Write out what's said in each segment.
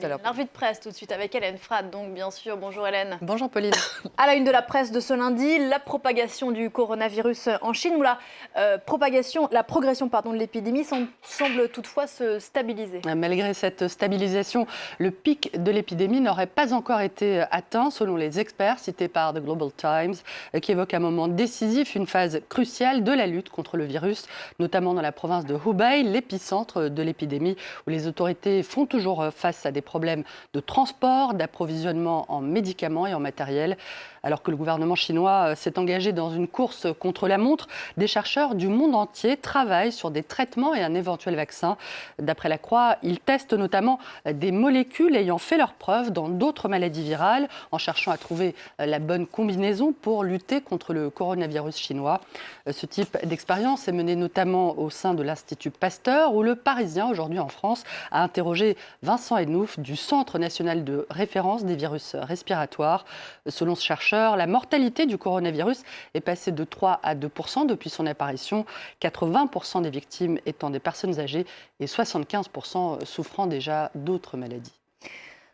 à l'heure. La revue de presse tout de suite avec Hélène Frade, donc bien sûr. Bonjour Hélène. Bonjour Pauline. À la une de la presse de ce lundi, la propagation du coronavirus en Chine où la progression de l'épidémie semble toutefois se stabiliser. Malgré cette stabilisation, le pic de l'épidémie n'aurait pas encore été atteint, selon les experts cités par The Global Times, qui évoquent un moment décisif, une phase cruciale de la lutte contre le virus, notamment dans la province de Hubei, l'épicentre de l'épidémie, où les autorités font toujours face à des problèmes de transport, d'approvisionnement en médicaments et en matériel. Alors que le gouvernement chinois s'est engagé dans une course contre la montre, des chercheurs du monde entier travaillent sur des traitements et un éventuel vaccin. D'après la Croix, ils testent notamment des molécules ayant fait leurs preuves dans d'autres maladies virales, en cherchant à trouver la bonne combinaison pour lutter contre le coronavirus chinois. Ce type d'expérience est mené notamment au sein de l'Institut Pasteur, où le Parisien, aujourd'hui en France, a interrogé Vincent Enouf du Centre national de référence des virus respiratoires. Selon ce chercheur, la mortalité du coronavirus est passée de 3 à 2% depuis son apparition, 80% des victimes étant des personnes âgées et 75% souffrant déjà d'autres maladies.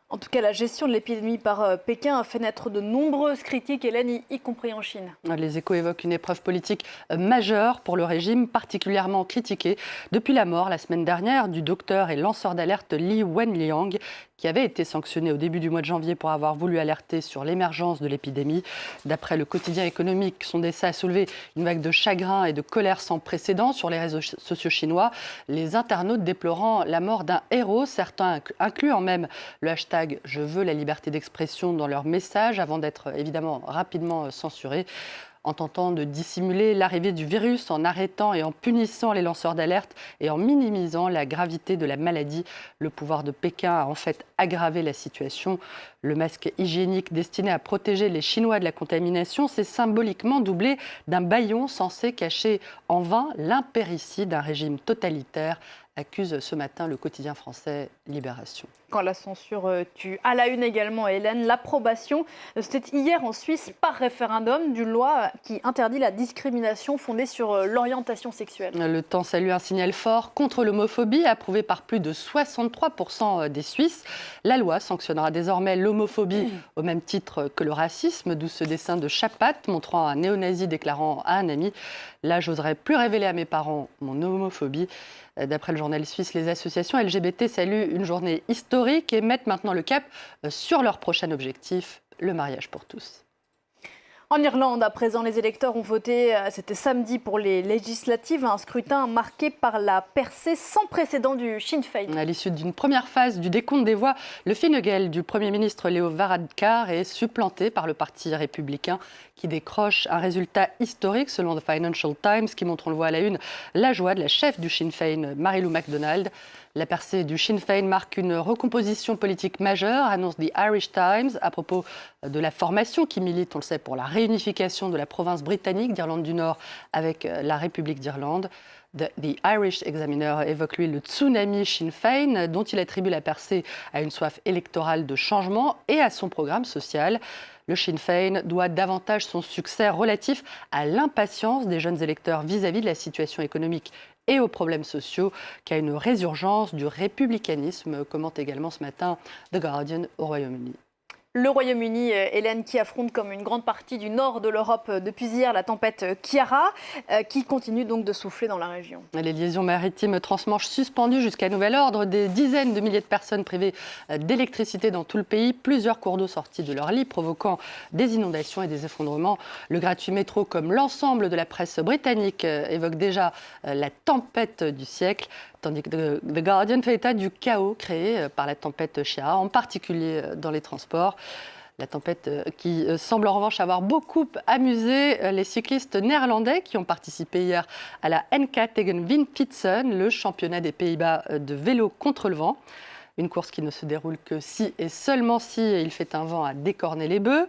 En tout cas, la gestion de l'épidémie par Pékin a fait naître de nombreuses critiques, Hélène, y compris en Chine. Les Échos évoquent une épreuve politique majeure pour le régime, particulièrement critiqué depuis la mort la semaine dernière du docteur et lanceur d'alerte Li Wenliang, qui avait été sanctionné au début du mois de janvier pour avoir voulu alerter sur l'émergence de l'épidémie. D'après le quotidien économique, son décès a soulevé une vague de chagrin et de colère sans précédent sur les réseaux sociaux chinois, les internautes déplorant la mort d'un héros, certains incluant même le hashtag « Je veux la liberté d'expression » dans leur message, avant d'être évidemment rapidement censurés. En tentant de dissimuler l'arrivée du virus, en arrêtant et en punissant les lanceurs d'alerte et en minimisant la gravité de la maladie, le pouvoir de Pékin a en fait aggravé la situation. Le masque hygiénique destiné à protéger les Chinois de la contamination s'est symboliquement doublé d'un bâillon censé cacher en vain l'impéritie d'un régime totalitaire, accuse ce matin le quotidien français Libération. Quand la censure tue. À la une également, Hélène, l'approbation, c'était hier en Suisse par référendum d'une loi qui interdit la discrimination fondée sur l'orientation sexuelle. Le Temps salue un signal fort contre l'homophobie, approuvé par plus de 63% des Suisses. La loi sanctionnera désormais l'homophobie au même titre que le racisme, d'où ce dessin de Chapat montrant un néo-nazi déclarant à un ami « Là, j'oserais plus révéler à mes parents mon homophobie ». D'après le journal suisse, les associations LGBT saluent une journée historique et mettent maintenant le cap sur leur prochain objectif, le mariage pour tous. En Irlande, à présent, les électeurs ont voté, c'était samedi pour les législatives, un scrutin marqué par la percée sans précédent du Sinn Féin. À l'issue d'une première phase du décompte des voix, le Fine Gael du Premier ministre Leo Varadkar est supplanté par le Parti républicain qui décroche un résultat historique selon The Financial Times, qui montre, on le voit à la une, la joie de la chef du Sinn Féin, Mary-Lou McDonald. La percée du Sinn Féin marque une recomposition politique majeure, annonce The Irish Times, à propos de la formation qui milite, on le sait, pour la réunification de la province britannique d'Irlande du Nord avec la République d'Irlande. The Irish Examiner évoque, lui, le tsunami Sinn Féin, dont il attribue la percée à une soif électorale de changement et à son programme social. Le Sinn Féin doit davantage son succès relatif à l'impatience des jeunes électeurs vis-à-vis de la situation économique et aux problèmes sociaux, qu'à une résurgence du républicanisme, commente également ce matin The Guardian au Royaume-Uni. Le Royaume-Uni, Hélène, qui affronte comme une grande partie du nord de l'Europe depuis hier la tempête Chiara, qui continue donc de souffler dans la région. Les liaisons maritimes transmanche suspendues jusqu'à nouvel ordre, des dizaines de milliers de personnes privées d'électricité dans tout le pays, plusieurs cours d'eau sortis de leur lit, provoquant des inondations et des effondrements. Le gratuit métro, comme l'ensemble de la presse britannique, évoque déjà la tempête du siècle, tandis que The Guardian fait état du chaos créé par la tempête Chiara, en particulier dans les transports. La tempête qui semble en revanche avoir beaucoup amusé les cyclistes néerlandais qui ont participé hier à la NK Tegen Windfietsen, le championnat des Pays-Bas de vélo contre le vent. Une course qui ne se déroule que si et seulement si il fait un vent à décorner les bœufs.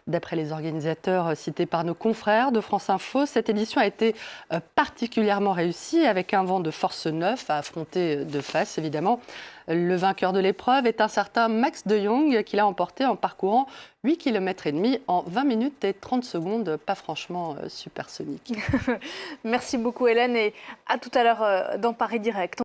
D'après les organisateurs cités par nos confrères de France Info, cette édition a été particulièrement réussie avec un vent de force 9 à affronter de face, évidemment. Le vainqueur de l'épreuve est un certain Max de Jong qui l'a emporté en parcourant 8,5 km en 20 minutes et 30 secondes, pas franchement supersonique. Merci beaucoup Hélène et à tout à l'heure dans Paris Direct.